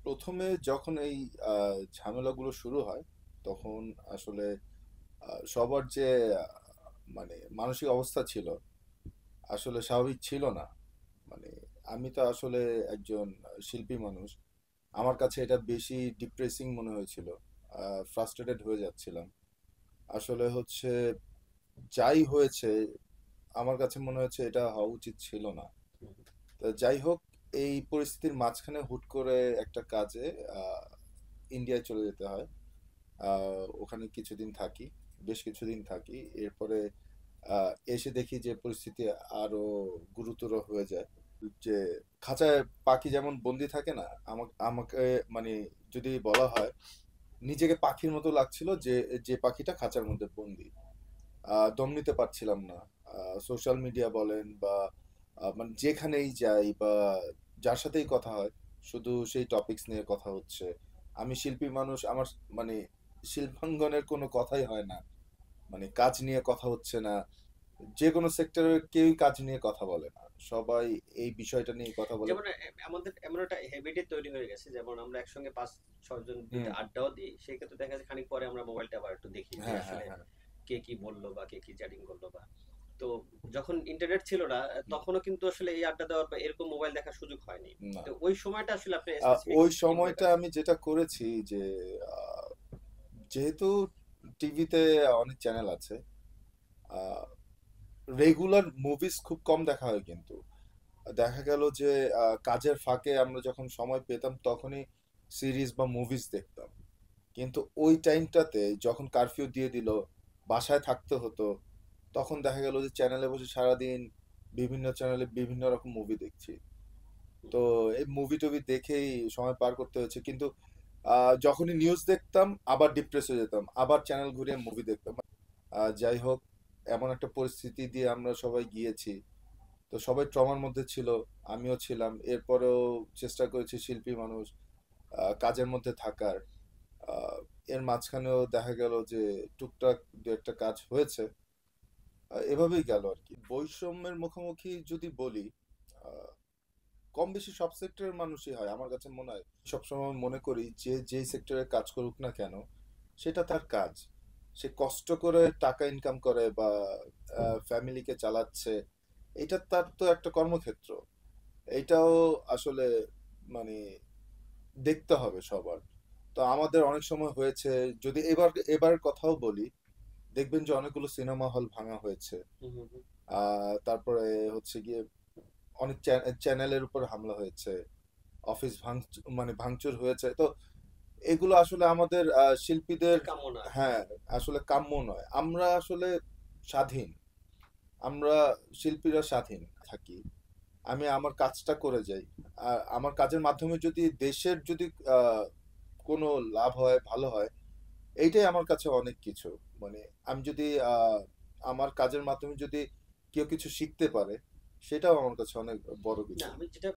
প্রথমে যখন এই ঝামেলাগুলো শুরু হয় তখন আসলে সবার যে মানে মানসিক অবস্থা ছিল আসলে স্বাভাবিক ছিল না। মানে আমি তো আসলে একজন শিল্পী মানুষ। আমার কাছে এটা বেশি ডিপ্রেসিং মনে হয়েছিল। ফ্রাস্ট্রেটেড হয়ে যাচ্ছিলাম। আসলে হচ্ছে যাই হয়েছে আমার কাছে মনে হচ্ছে এটা হওয়া উচিত ছিল না। তো যাই হোক, এই পরিস্থিতির মাঝখানে হুট করে একটা কাজে আহ, ইন্ডিয়ায় চলে যেতে হয়। ওখানে কিছুদিন থাকি, বেশ কিছুদিন থাকি। এরপরে এসে দেখি যে পরিস্থিতি আরো গুরুতর হয়ে যায়। যে খাঁচায় পাখি যেমন বন্দি থাকে না, আমাকে আমাকে মানে যদি বলা হয়, নিজেকে পাখির মতো লাগছিল যে যে পাখিটা খাঁচার মধ্যে বন্দি। দম নিতে পারছিলাম না। সোশ্যাল মিডিয়া বলেন বা মানে যেখানেই যাই বা যার সাথেই কথা হয়, শুধু সেই টপিকস নিয়ে কথা হচ্ছে। আমি শিল্পী মানুষ, আমার মানে শিল্পাঙ্গনের কোনো কথাই হয় না। মানে কাজ নিয়ে কথা হচ্ছে না। যে কোনো সেক্টরের কেউই কাজ নিয়ে কথা বলে না, সবাই এই বিষয়টা নিয়ে কথা বলে। যেমন আমাদের এমন একটা হ্যাবিটে তৈরি হয়ে গেছে, যেমন আমরা একসঙ্গে ৫-৬ জন যদি হুম। আড্ডাও দিই, সেক্ষেত্রে দেখা যায় খানিক পরে আমরা মোবাইলটা আবার একটু দেখি যে হ্যাঁ, হ্যাঁ, আসলে হ্যাঁ। কে কি বললো বা কে কি চ্যাটিং করলো বা। তো যখন ইন্টারনেট ছিল না, তখনও কিন্তু আসলে এই আড্ডা দেওয়ার বা এরকম মোবাইল দেখার সুযোগ হয়নি। না, তো ওই সময়টা আসলে আপনি স্পেসিফিক ওই কিভাবে সময়টা কাটান? আমি যেটা করেছি যে আহ, যেহেতু টিভিতে অনেক চ্যানেল আছে, রেগুলার মুভিজ খুব কম দেখা হয়, কিন্তু দেখা গেল যে কাজের ফাঁকে আমরা যখন সময় পেতাম তখনই সিরিজ বা মুভিজ দেখতাম। কিন্তু ওই টাইমটাতে যখন কারফিউ দিয়ে দিল, বাসায় থাকতে হতো, তখন দেখা গেল যে চ্যানেলে বসে সারাদিন বিভিন্ন চ্যানেলে বিভিন্ন রকম মুভি দেখছি। হুম, তো এই মুভি টুভি দেখেই সময় পার করতে হয়েছে। কিন্তু যখনই নিউজ দেখতাম আবার ডিপ্রেস হয়ে যেতাম, আবার চ্যানেল ঘুরিয়ে মুভি দেখতাম। যাই হোক, এমন একটা পরিস্থিতি দিয়ে আমরা সবাই গিয়েছি। তো সবাই ট্রমার মধ্যে ছিল, আমিও ছিলাম। এরপরেও চেষ্টা করেছি শিল্পী মানুষ কাজের মধ্যে থাকার। আহ, এর মাঝখানেও দেখা গেল যে টুকটাক দু একটা কাজ হয়েছে। এভাবেই গেল আর কি। বৈষম্যের মুখোমুখি যদি বলি, আহ, কম বেশি সব সেক্টরের মানুষই হয় আমার কাছে মনে হয়। সবসময় মনে করি যে যেই সেক্টরে কাজ করুক না কেন, সেটা তার কাজ। সে কষ্ট করে টাকা ইনকাম করে বা ফ্যামিলিকে চালাচ্ছে, এটা তার তো একটা কর্মক্ষেত্র। এইটাও আসলে মানে দেখতে হবে সবার। তো আমাদের অনেক সময় হয়েছে, যদি এবার কথাও বলি, দেখবেন যে অনেকগুলো সিনেমা হল ভাঙা হয়েছে। হুম, হুম, হুম। তারপরে হচ্ছে গিয়ে অনেক চ্যানেলের উপর হামলা হয়েছে, অফিস মানে ভাঙচুর হয়েছে। তো এগুলো আসলে আমাদের শিল্পীদের, কাম্য না আর কি। হ্যাঁ, আসলে কাম্য নয়। আমরা আসলে স্বাধীন, আমরা শিল্পীরা স্বাধীন থাকি। আমি আমার কাজটা করে যাই। আর আমার কাজের মাধ্যমে যদি দেশের যদি আহ, কোনো লাভ হয়, ভালো হয়, এইটাই আমার কাছে অনেক কিছু। মানে আমি যদি আমার কাজের মাধ্যমে যদি কেউ কিছু শিখতে পারে, সেটাও আমার কাছে অনেক বড় না, কিছু। আমি যেটা